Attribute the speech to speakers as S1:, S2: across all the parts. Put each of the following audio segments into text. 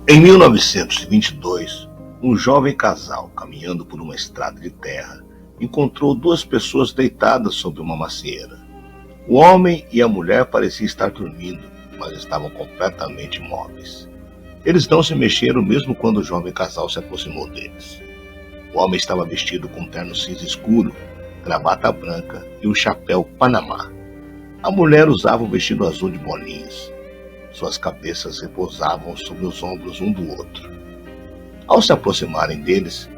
S1: Em 1922, um jovem casal, caminhando por uma estrada de terra, encontrou duas pessoas deitadas sobre uma macieira. O homem e a mulher pareciam estar dormindo, mas estavam completamente imóveis. Eles não se mexeram mesmo quando o jovem casal se aproximou deles. O homem estava vestido com um terno cinza escuro, gravata branca e um chapéu Panamá. A mulher usava um vestido azul de bolinhas. Suas cabeças repousavam sobre os ombros um do outro. Ao se aproximarem deles,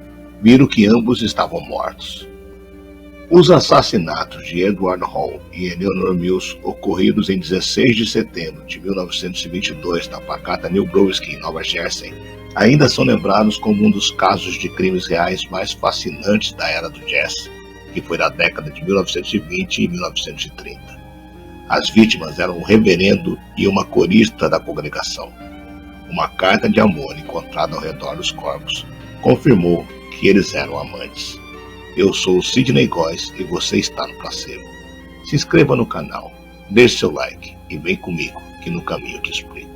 S1: viram que ambos estavam mortos. Os assassinatos de Edward Hall e Eleanor Mills, ocorridos em 16 de setembro de 1922 na pacata New Brunswick, em Nova Jersey, ainda são lembrados como um dos casos de crimes reais mais fascinantes da era do jazz, que foi da década de 1920 e 1930. As vítimas eram um reverendo e uma corista da congregação. Uma carta de amor encontrada ao redor dos corpos confirmou que eles eram amantes. Eu sou o Sidney Góes e você está no Placebo. Se inscreva no canal, deixe seu like e vem comigo que no caminho eu te explico.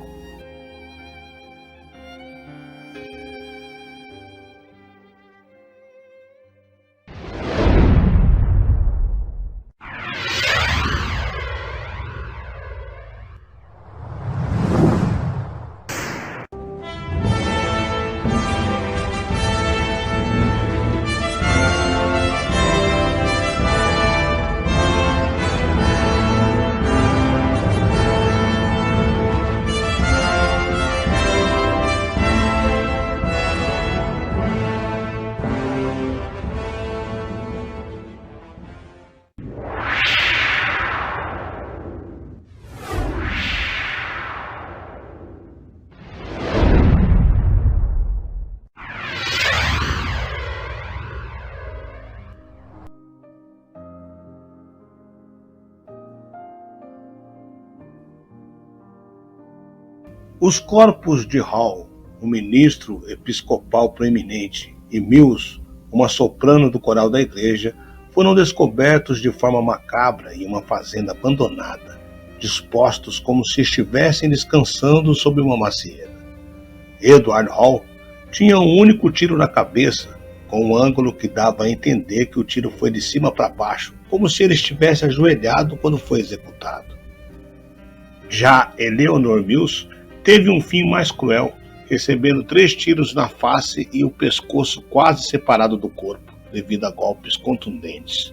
S1: Os corpos de Hall, um ministro episcopal proeminente, e Mills, uma soprano do coral da igreja, foram descobertos de forma macabra em uma fazenda abandonada, dispostos como se estivessem descansando sobre uma macieira. Edward Hall tinha um único tiro na cabeça, com um ângulo que dava a entender que o tiro foi de cima para baixo, como se ele estivesse ajoelhado quando foi executado. Já Eleanor Mills teve um fim mais cruel, recebendo 3 tiros na face e o pescoço quase separado do corpo, devido a golpes contundentes.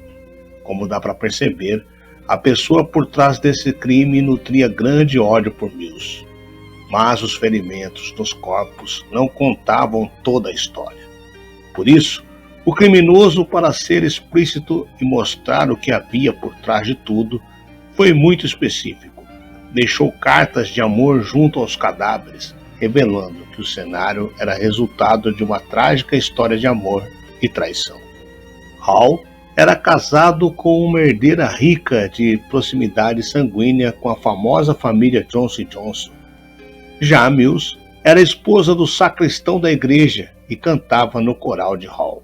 S1: Como dá para perceber, a pessoa por trás desse crime nutria grande ódio por Mills. Mas os ferimentos nos corpos não contavam toda a história. Por isso, o criminoso, para ser explícito e mostrar o que havia por trás de tudo, foi muito específico. Deixou cartas de amor junto aos cadáveres, revelando que o cenário era resultado de uma trágica história de amor e traição. Hall era casado com uma herdeira rica de proximidade sanguínea com a famosa família Johnson Johnson. Já Mills era esposa do sacristão da igreja e cantava no coral de Hall.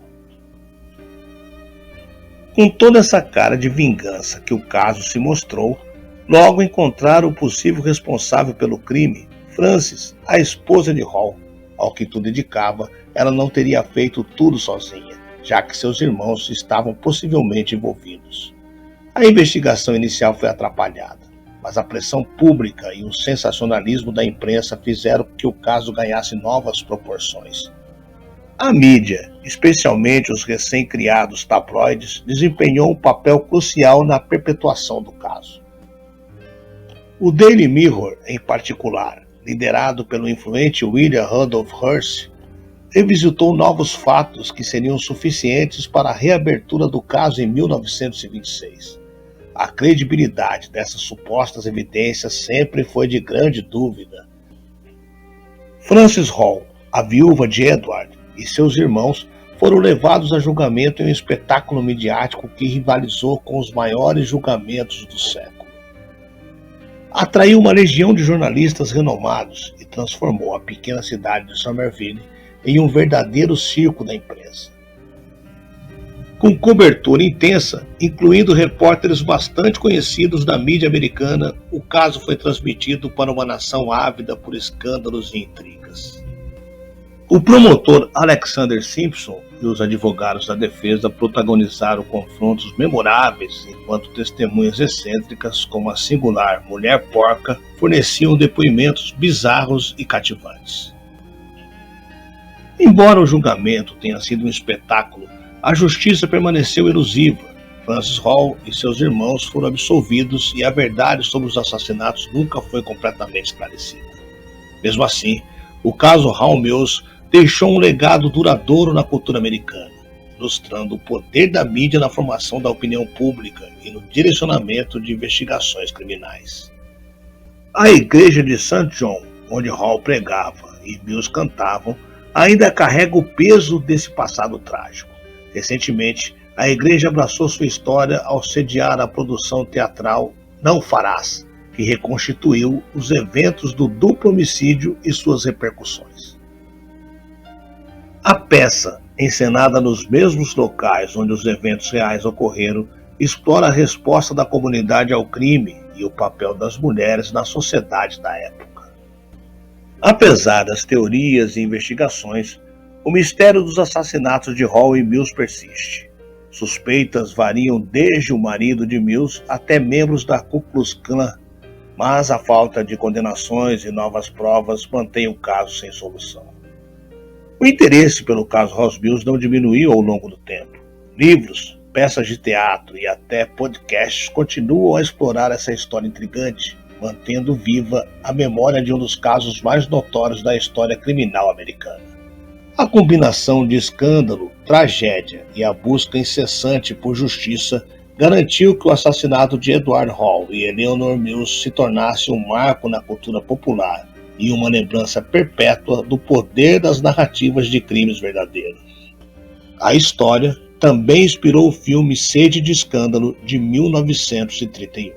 S1: Com toda essa cara de vingança que o caso se mostrou, logo encontraram o possível responsável pelo crime, Frances, a esposa de Hall. Ao que tudo indicava, ela não teria feito tudo sozinha, já que seus irmãos estavam possivelmente envolvidos. A investigação inicial foi atrapalhada, mas a pressão pública e o sensacionalismo da imprensa fizeram que o caso ganhasse novas proporções. A mídia, especialmente os recém-criados tabloides, desempenhou um papel crucial na perpetuação do caso. O Daily Mirror, em particular, liderado pelo influente William Randolph Hearst, revisitou novos fatos que seriam suficientes para a reabertura do caso em 1926. A credibilidade dessas supostas evidências sempre foi de grande dúvida. Frances Hall, a viúva de Edward, e seus irmãos foram levados a julgamento em um espetáculo midiático que rivalizou com os maiores julgamentos do século. Atraiu uma legião de jornalistas renomados e transformou a pequena cidade de Somerville em um verdadeiro circo da imprensa. Com cobertura intensa, incluindo repórteres bastante conhecidos da mídia americana, o caso foi transmitido para uma nação ávida por escândalos e intrigas. O promotor Alexander Simpson e os advogados da defesa protagonizaram confrontos memoráveis, enquanto testemunhas excêntricas, como a singular Mulher Porca, forneciam depoimentos bizarros e cativantes. Embora o julgamento tenha sido um espetáculo, a justiça permaneceu elusiva. Francis Hall e seus irmãos foram absolvidos e a verdade sobre os assassinatos nunca foi completamente esclarecida. Mesmo assim, o caso Hall Mills deixou um legado duradouro na cultura americana, ilustrando o poder da mídia na formação da opinião pública e no direcionamento de investigações criminais. A igreja de St. John, onde Hall pregava e Mills cantavam, ainda carrega o peso desse passado trágico. Recentemente, a igreja abraçou sua história ao sediar a produção teatral Não Farás, que reconstituiu os eventos do duplo homicídio e suas repercussões. A peça, encenada nos mesmos locais onde os eventos reais ocorreram, explora a resposta da comunidade ao crime e o papel das mulheres na sociedade da época. Apesar das teorias e investigações, o mistério dos assassinatos de Hall e Mills persiste. Suspeitas variam desde o marido de Mills até membros da Ku Klux Klan, mas a falta de condenações e novas provas mantém o caso sem solução. O interesse pelo caso Hall Mills não diminuiu ao longo do tempo. Livros, peças de teatro e até podcasts continuam a explorar essa história intrigante, mantendo viva a memória de um dos casos mais notórios da história criminal americana. A combinação de escândalo, tragédia e a busca incessante por justiça garantiu que o assassinato de Edward Hall e Eleanor Mills se tornasse um marco na cultura popular e uma lembrança perpétua do poder das narrativas de crimes verdadeiros. A história também inspirou o filme Sede de Escândalo, de 1931.